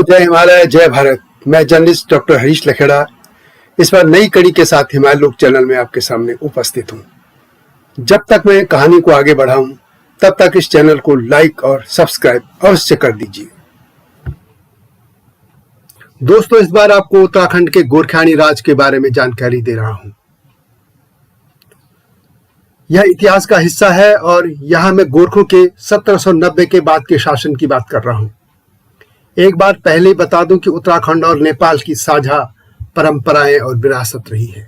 जय हिमालय, जय भारत। मैं जर्नलिस्ट डॉक्टर हरीश लखेड़ा इस बार नई कड़ी के साथ हिमालय लोक चैनल में आपके सामने उपस्थित हूं। जब तक मैं कहानी को आगे बढ़ाऊं तब तक इस चैनल को लाइक और सब्सक्राइब अवश्य कर दीजिए। दोस्तों, इस बार आपको उत्तराखंड के गोरखियानी राज के बारे में जानकारी दे रहा हूं। यह इतिहास का हिस्सा है और यहां मैं गोरखों के 1790 के बाद के शासन की बात कर रहा हूं। एक बार पहले बता दूं कि उत्तराखंड और नेपाल की साझा परंपराएं और विरासत रही है।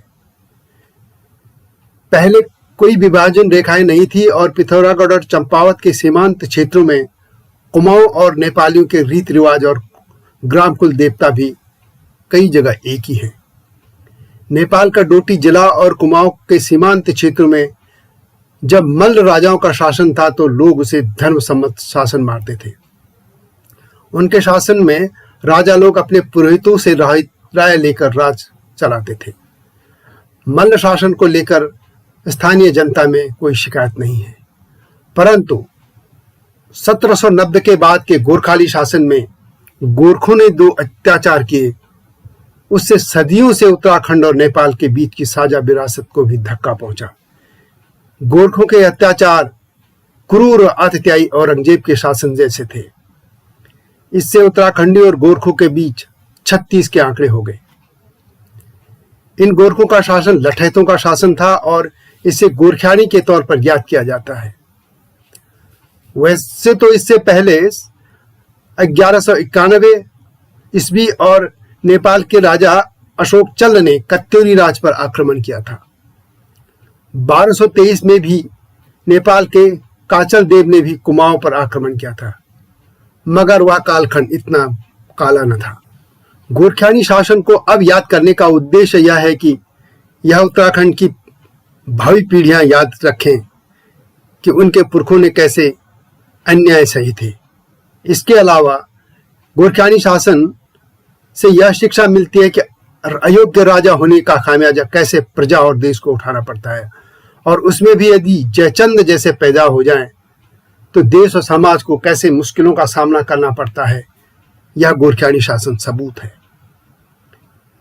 पहले कोई विभाजन रेखाएं नहीं थी और पिथौरागढ़ और चंपावत के सीमांत क्षेत्रों में कुमाऊं और नेपालियों के रीति रिवाज और ग्राम कुल देवता भी कई जगह एक ही है। नेपाल का डोटी जिला और कुमाऊं के सीमांत क्षेत्रों में जब मल्ल राजाओं का शासन था तो लोग उसे धर्म सम्मत शासन मानते थे। उनके शासन में राजा लोग अपने पुरोहितों से राय लेकर राज चलाते थे। मल्ल शासन को लेकर स्थानीय जनता में कोई शिकायत नहीं है, परंतु 1790 के बाद के गोरखाली शासन में गोरखों ने जो अत्याचार किए उससे सदियों से उत्तराखंड और नेपाल के बीच की साझा विरासत को भी धक्का पहुंचा। गोरखों के अत्याचार क्रूर और आतताई औरंगजेब के शासन जैसे थे। इससे उत्तराखंडी और गोरखों के बीच 36 के आंकड़े हो गए। इन गोरखों का शासन लठैतों का शासन था और इसे गोरखियानी के तौर पर याद किया जाता है। वैसे तो इससे पहले 1191 ईस्वी और नेपाल के राजा अशोक चल्ल ने कत्यूरी राज पर आक्रमण किया था। 1223 में भी नेपाल के काचल देव ने भी कुमाऊं पर आक्रमण किया था, मगर वह कालखंड इतना काला न था। गोरखियानी शासन को अब याद करने का उद्देश्य यह है कि यह उत्तराखंड की भावी पीढ़ियां याद रखें कि उनके पुरखों ने कैसे अन्याय सही थे। इसके अलावा गोरखियानी शासन से यह शिक्षा मिलती है कि अयोग्य राजा होने का खामियाजा कैसे प्रजा और देश को उठाना पड़ता है, और उसमें भी यदि जयचंद जैसे पैदा हो जाएं तो देश और समाज को कैसे मुश्किलों का सामना करना पड़ता है। यह गोरखियानी शासन सबूत है।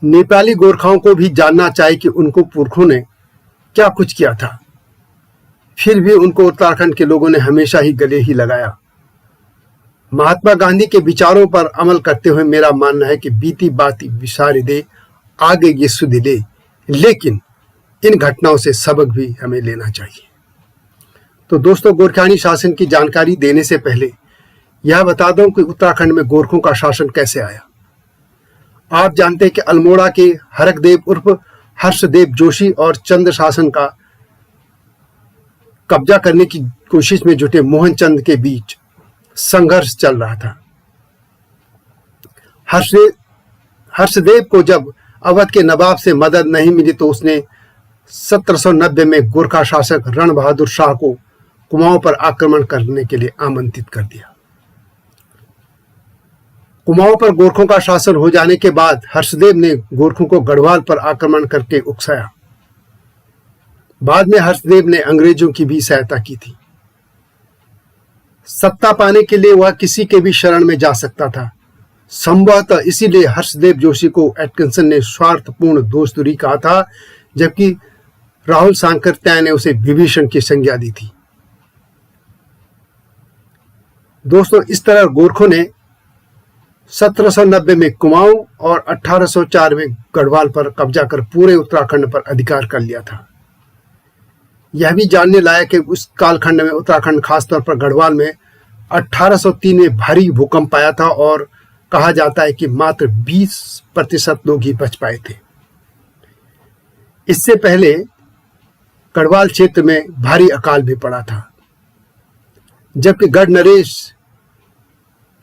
नेपाली गोरखाओं को भी जानना चाहिए कि उनको पुरखों ने क्या कुछ किया था, फिर भी उनको उत्तराखंड के लोगों ने हमेशा ही गले ही लगाया। महात्मा गांधी के विचारों पर अमल करते हुए मेरा मानना है कि बीती बाती विसारी दे, आगे ये सुध ले, लेकिन इन घटनाओं से सबक भी हमें लेना चाहिए। तो दोस्तों, गोरखियानी शासन की जानकारी देने से पहले यह बता दूं कि उत्तराखंड में गोरखों का शासन कैसे आया। आप जानते हैं कि अल्मोड़ा के हरकदेव उर्फ हर्षदेव जोशी और चंद्र शासन का कब्जा करने की कोशिश में जुटे मोहन चंद के बीच संघर्ष चल रहा था। हर्षदेव को जब अवध के नवाब से मदद नहीं मिली तो उसने 1790 में गोरखा शासक रण बहादुर शाह को कुमाऊं पर आक्रमण करने के लिए आमंत्रित कर दिया। कुमाऊं पर गोरखों का शासन हो जाने के बाद हर्षदेव ने गोरखों को गढ़वाल पर आक्रमण करके उकसाया। बाद में हर्षदेव ने अंग्रेजों की भी सहायता की थी। सत्ता पाने के लिए वह किसी के भी शरण में जा सकता था। संभवतः इसीलिए हर्षदेव जोशी को एटकिंसन ने स्वार्थपूर्ण दोस्तूरी कहा था, जबकि राहुल सांकृत्याय ने उसे विभीषण की संज्ञा दी थी। दोस्तों, इस तरह गोरखों ने 1790 में कुमाऊं और 1804 में गढ़वाल पर कब्जा कर पूरे उत्तराखंड पर अधिकार कर लिया था। यह भी जानने लायक है कि उस कालखंड में उत्तराखंड, खासतौर पर गढ़वाल में 1803 में भारी भूकंप आया था और कहा जाता है कि मात्र 20% लोग ही बच पाए थे। इससे पहले गढ़वाल क्षेत्र में भारी अकाल भी पड़ा था, जबकि गढ़ नरेश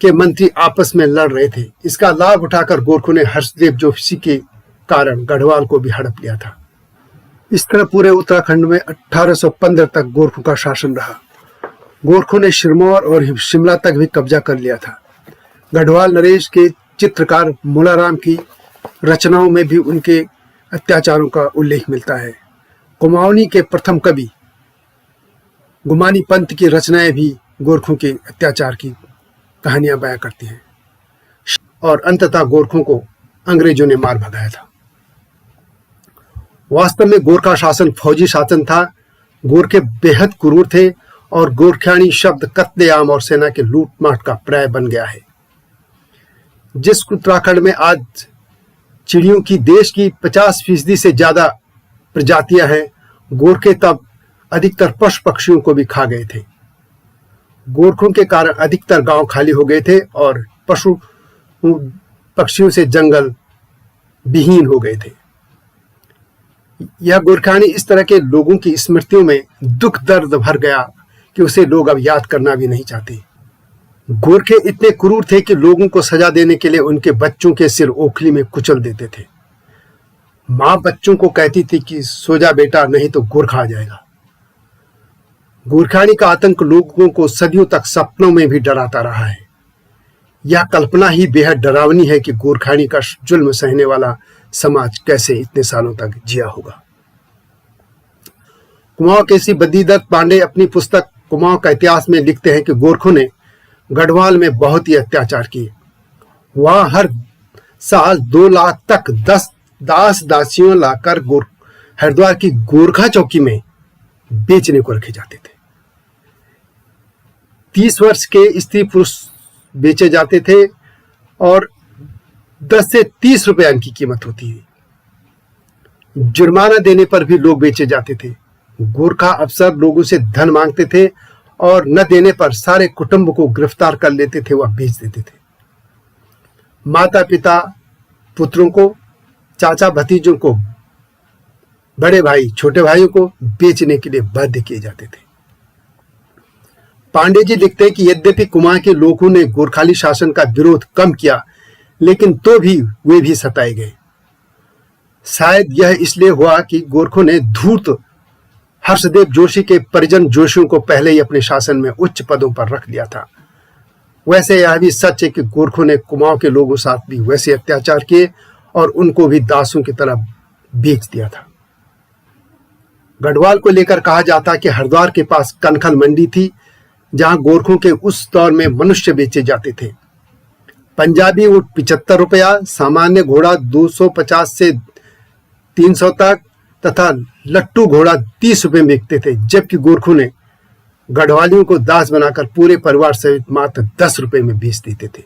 के मंत्री आपस में लड़ रहे थे। इसका लाभ उठाकर गोरखों ने हर्षदेव जोशी के कारण गढ़वाल को भी हड़प लिया था। इस तरह पूरे उत्तराखंड में 1815 तक गोरखों का शासन रहा। गोरखों ने सिरमौर और शिमला तक भी कब्जा कर लिया था। गढ़वाल नरेश के चित्रकार मूलाराम की रचनाओं में भी उनके अत्याचारों का उल्लेख मिलता है। कुमाऊनी के प्रथम कवि गुमानी पंत की रचनाएं भी गोरखों के अत्याचार की कहानियां बयां करती हैं। और अंततः गोरखों को अंग्रेजों ने मार भगाया था। वास्तव में गोरखा शासन फौजी शासन था। गोरखे बेहद क्रूर थे और गोरखियानी शब्द कत्लेआम और सेना के लूटमाट का पर्याय बन गया है। जिस उत्तराखंड में आज चिड़ियों की देश की 50% से ज्यादा प्रजातियां हैं, गोरखे तब अधिकतर पशु पक्षियों को भी खा गए थे। गोरखों के कारण अधिकतर गांव खाली हो गए थे और पशु पक्षियों से जंगल विहीन हो गए थे। यह गोरखानी इस तरह के लोगों की स्मृतियों में दुख दर्द भर गया कि उसे लोग अब याद करना भी नहीं चाहते। गोरखे इतने क्रूर थे कि लोगों को सजा देने के लिए उनके बच्चों के सिर ओखली में कुचल देते थे। मां बच्चों को कहती थी कि सो जा बेटा, नहीं तो गोरखा आ जाएगा। गोरखानी का आतंक लोगों को सदियों तक सपनों में भी डराता रहा है। यह कल्पना ही बेहद डरावनी है कि गोरखानी का जुल्म सहने वाला समाज कैसे इतने सालों तक जिया होगा। कुमाऊं केसी बद्रीदत्त पांडे अपनी पुस्तक कुमाऊं का इतिहास में लिखते हैं कि गोरखों ने गढ़वाल में बहुत ही अत्याचार किए। वहां हर साल 2 लाख तक दास दासियों लाकर हरिद्वार की गोरखा चौकी में बेचने को रखे जाते थे। 30 वर्ष के स्त्री पुरुष बेचे जाते थे और 10 से 30 रुपए इनकी कीमत होती है। जुर्माना देने पर भी लोग बेचे जाते थे। गोरखा अफसर लोगों से धन मांगते थे और न देने पर सारे कुटुंब को गिरफ्तार कर लेते थे, वह बेच देते थे। माता पिता पुत्रों को, चाचा भतीजों को, बड़े भाई छोटे भाइयों को बेचने के लिए बाध्य किए जाते थे। पांडे जी लिखते हैं कि यद्यपि कुमाऊं के लोगों ने गोरखाली शासन का विरोध कम किया, लेकिन तो भी वे भी सताए गए। शायद यह इसलिए हुआ कि गोरखों ने धूर्त हर्षदेव जोशी के परिजन जोशियों को पहले ही अपने शासन में उच्च पदों पर रख लिया था। वैसे यह भी सच है कि गोरखों ने कुमाऊं के लोगों साथ भी वैसे अत्याचार किए और उनको भी दासों की तरह बेच दिया था। गढ़वाल को लेकर कहा जाता कि हरिद्वार के पास कनखल मंडी थी, जहां गोरखों के उस दौर में मनुष्य बेचे जाते थे। पंजाबी ऊंट 75 रुपया, सामान्य घोड़ा 250 से 300 तक तथा लट्टू घोड़ा 30 रुपए में बिकते थे, जबकि गोरखों ने गढ़वालियों को दास बनाकर पूरे परिवार सहित मात्र 10 रुपए में बेच देते थे।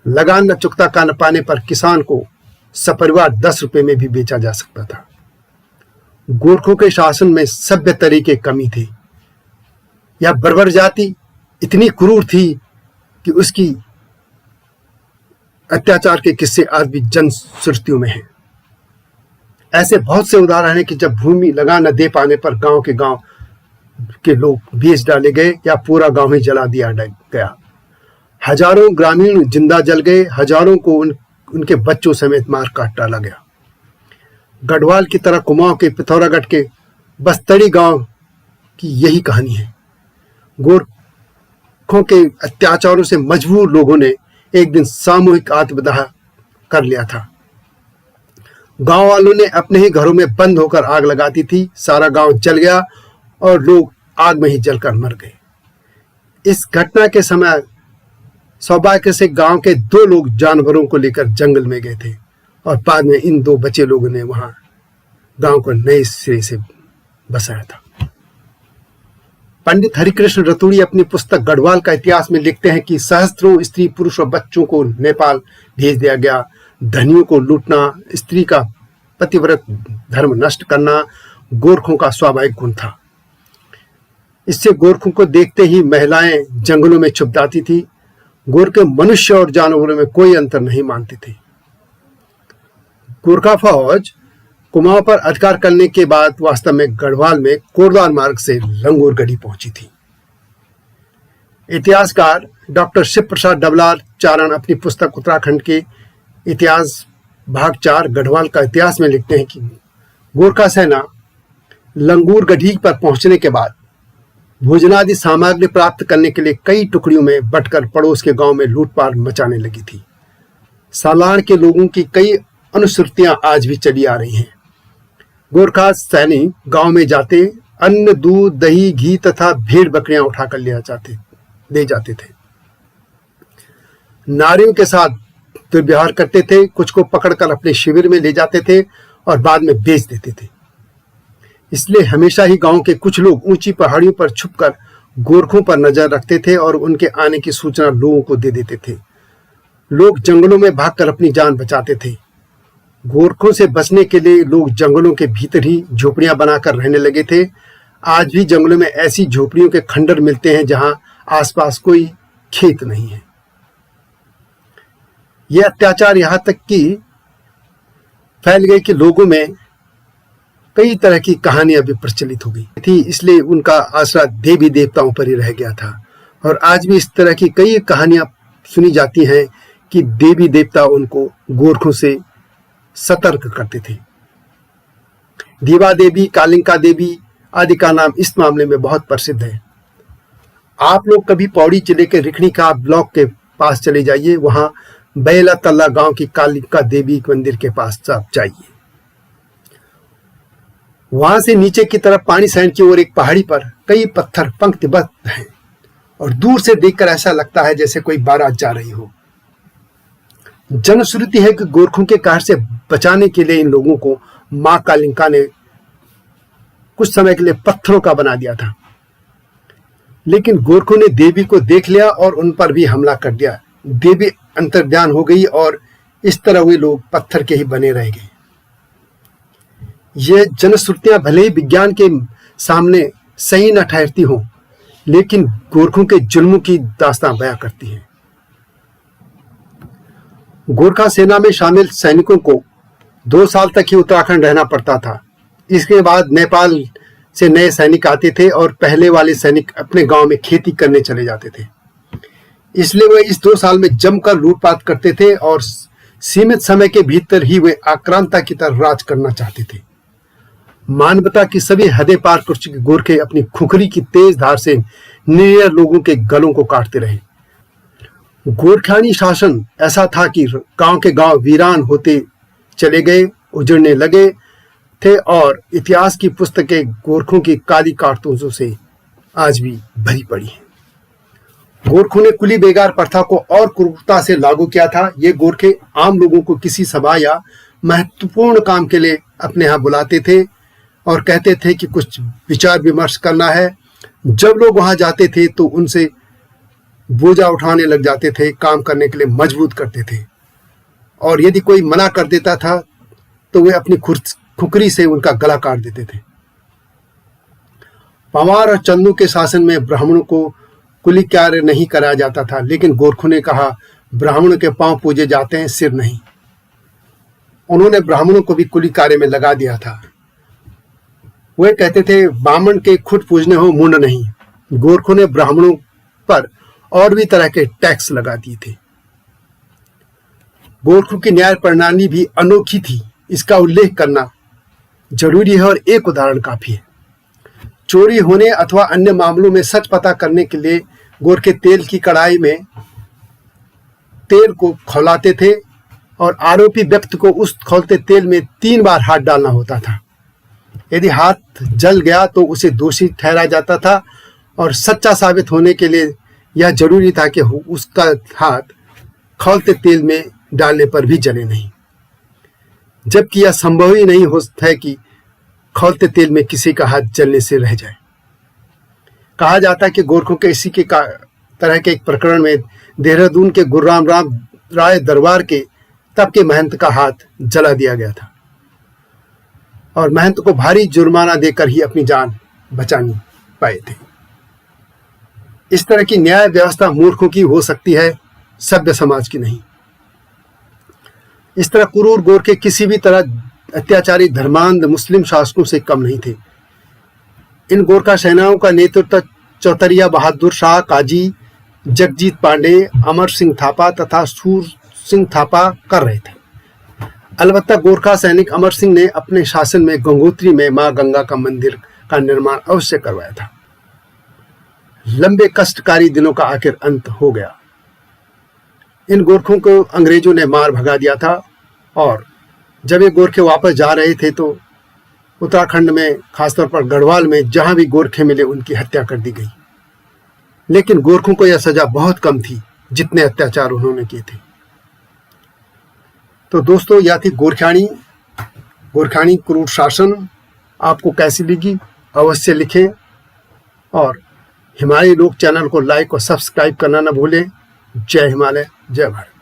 लगान न चुकता का न पाने पर किसान को सपरिवार 10 रुपए में भी बेचा जा सकता था। गोरखों के शासन में सभ्य तरीके कमी थे। यह बर्बर जाति इतनी क्रूर थी कि उसकी अत्याचार के किस्से आज भी जन श्रुतियों में हैं। ऐसे बहुत से उदाहरण हैं कि जब भूमि लगान न दे पाने पर गांव के लोग बेच डाले गए या पूरा गांव ही जला दिया गया। हजारों ग्रामीण जिंदा जल गए, हजारों को उनके बच्चों समेत मार काट डाला गया। गढ़वाल की तरह कुमाऊं के पिथौरागढ़ के बस्तड़ी गांव की यही कहानी है। गोरखों के अत्याचारों से मजबूर लोगों ने एक दिन सामूहिक आत्मदाह कर लिया था। गांव वालों ने अपने ही घरों में बंद होकर आग लगा दी थी। सारा गांव जल गया और लोग आग में ही जलकर मर गए। इस घटना के समय सौभाग्य से गांव के 2 लोग जानवरों को लेकर जंगल में गए थे और बाद में इन 2 बचे लोगों ने वहां गांव को नए सिरे से बसाया था। पंडित हरिकृष्ण रतूड़ी अपनी पुस्तक गढ़वाल का इतिहास में लिखते हैं कि सहस्त्रों स्त्री पुरुष और बच्चों को नेपाल भेज दिया गया। धनियों को लूटना, स्त्री का पतिव्रत धर्म नष्ट करना गोरखों का स्वाभाविक गुण था। इससे गोरखों को देखते ही महिलाएं जंगलों में छुप जाती थी। गोरखे मनुष्य और जानवरों में कोई अंतर नहीं मानते थे। गोरखा फौज कुमाऊं पर अधिकार करने के बाद वास्तव में गढ़वाल में कोरदार मार्ग से लंगूरगढ़ी पहुंची थी। इतिहासकार डॉक्टर शिव प्रसाद डबलार चारण अपनी पुस्तक उत्तराखंड के इतिहास भाग 4 गढ़वाल का इतिहास में लिखते हैं कि गोरखा सेना लंगूरगढ़ी पर पहुंचने के बाद भोजनादि सामग्री प्राप्त करने के लिए कई टुकड़ियों में बंटकर पड़ोस के गांव में लूटपाट मचाने लगी थी। सालान के लोगों की कई अनुश्रुतियां आज भी चली आ रही हैं। गोरखा सैनिक गांव में जाते अन्न, दूध, दही, घी तथा भेड़ बकरियां उठाकर ले जाते थे। नारियों के साथ दुर्व्यवहार करते थे, कुछ को पकड़कर अपने शिविर में ले जाते थे और बाद में बेच देते थे। इसलिए हमेशा ही गांव के कुछ लोग ऊंची पहाड़ियों पर छुपकर गोरखों पर नजर रखते थे और उनके आने की सूचना लोगों को दे देते थे। लोग जंगलों में भागकर अपनी जान बचाते थे। गोरखों से बचने के लिए लोग जंगलों के भीतर ही झोपड़ियां बनाकर रहने लगे थे। आज भी जंगलों में ऐसी झोपड़ियों के खंडर मिलते हैं जहां आसपास कोई खेत नहीं है। यह अत्याचार यहां तक कि फैल गए कि लोगों में कई तरह की कहानियां भी प्रचलित हो गई थी, इसलिए उनका आसरा देवी देवताओं पर ही रह गया था। और आज भी इस तरह की कई कहानियां सुनी जाती हैं कि देवी देवता उनको गोरखों से सतर्क करते थे। दीवा देवी, कालिंका देवी आदि का नाम इस मामले में बहुत प्रसिद्ध है। आप लोग कभी पौड़ी जिले के रिखणी का ब्लॉक के पास चले जाइए, वहां बैला तल्ला गांव की कालिका देवी मंदिर के पास आप जाइए। वहां से नीचे की तरफ पानी सैन की ओर एक पहाड़ी पर कई पत्थर पंक्तिबद्ध हैं और दूर से देखकर ऐसा लगता है जैसे कोई बारात जा रही हो। जनश्रुति है कि गोरखों के कहर से बचाने के लिए इन लोगों को मां कालिंका ने कुछ समय के लिए पत्थरों का बना दिया था, लेकिन गोरखों ने देवी को देख लिया और उन पर भी हमला कर दिया। देवी अंतर्ध्यान हो गई और इस तरह वे लोग पत्थर के ही बने रह गए। ये जनश्रुतियां भले ही विज्ञान के सामने सही न ठहरती हों, लेकिन गोरखों के जुल्मों की दास्तां बयां करती हैं। गोरखा सेना में शामिल सैनिकों को 2 साल तक ही उत्तराखंड रहना पड़ता था। इसके बाद नेपाल से नए सैनिक आते थे और पहले वाले सैनिक अपने गांव में खेती करने चले जाते थे। इसलिए वे इस 2 साल में जमकर लूटपाट करते थे और सीमित समय के भीतर ही वे आक्रांता की तरह राज करना चाहते थे। मानवता की सभी हदें पार कर चुके गोरखे अपनी खुखरी की तेज धार से निरीह लोगों के गलों को काटते रहे। गोरखानी शासन ऐसा था कि गांव के गांव वीरान होते चले गए, उजड़ने लगे थे और इतिहास की पुस्तकें गोरखों की काली कारतूसों से आज भी भरी पड़ी हैं। गोरखों ने कुली बेगार प्रथा को और क्रूरता से लागू किया था। ये गोरखे आम लोगों को किसी सभा या महत्वपूर्ण काम के लिए अपने यहाँ बुलाते थे और कहते थे कि कुछ विचार विमर्श करना है। जब लोग वहां जाते थे तो उनसे बोझा उठाने लग जाते थे, काम करने के लिए मजबूत करते थे और यदि कोई मना कर देता था तो वे अपनी खुखरी से उनका गला काट देते थे। पंवार और चंदू के शासन में ब्राह्मणों को कुली कार्य नहीं कराया जाता था, लेकिन गोरखों ने कहा ब्राह्मणों के पांव पूजे जाते हैं, सिर नहीं। उन्होंने ब्राह्मणों को भी कुली कार्य में लगा दिया था। वे कहते थे बामन के खुद पूजने हो, मुंड नहीं। गोरखों ने ब्राह्मणों पर और भी तरह के टैक्स लगा दिए थे। गोरखों की न्याय प्रणाली भी अनोखी थी, इसका उल्लेख करना जरूरी है और एक उदाहरण काफी है। चोरी होने अथवा अन्य मामलों में सच पता करने के लिए गोरखे तेल की कढ़ाई में तेल को खौलाते थे और आरोपी व्यक्ति को उस खौलते तेल में 3 बार हाथ डालना होता था। यदि हाथ जल गया तो उसे दोषी ठहराया जाता था और सच्चा साबित होने के लिए यह जरूरी था कि उसका हाथ खौलते तेल में डालने पर भी जले नहीं, जबकि यह संभव ही नहीं होता है कि खौलते तेल में किसी का हाथ जलने से रह जाए। कहा जाता है कि गोरखों के इसी के तरह के एक प्रकरण में देहरादून के गुरुराम राम राय दरबार के तब के महंत का हाथ जला दिया गया था और महंत को भारी जुर्माना देकर ही अपनी जान बचानी पाए थे। इस तरह की न्याय व्यवस्था मूर्खों की हो सकती है, सभ्य समाज की नहीं। इस तरह क्रूर गोरखे किसी भी तरह अत्याचारी धर्मांध मुस्लिम शासकों से कम नहीं थे। इन गोरखा सेनाओं का नेतृत्व चौतरिया बहादुर शाह, काजी जगजीत पांडे, अमर सिंह थापा तथा सूर सिंह थापा कर रहे थे। अलबत्ता गोरखा सैनिक अमर सिंह ने अपने शासन में गंगोत्री में मां गंगा का मंदिर का निर्माण अवश्य करवाया था। लंबे कष्टकारी दिनों का आखिर अंत हो गया। इन गोरखों को अंग्रेजों ने मार भगा दिया था और जब ये गोरखे वापस जा रहे थे तो उत्तराखंड में, खासतौर पर गढ़वाल में जहां भी गोरखे मिले उनकी हत्या कर दी गई। लेकिन गोरखों को यह सजा बहुत कम थी। जितने अत्याचार उन्होंने किए थे। तो दोस्तों, यह थी गोरखानी क्रूर शासन। आपको कैसी लगी अवश्य लिखें और हिमालय लोक चैनल को लाइक और सब्सक्राइब करना न भूलें। जय हिमालय, जय भारत।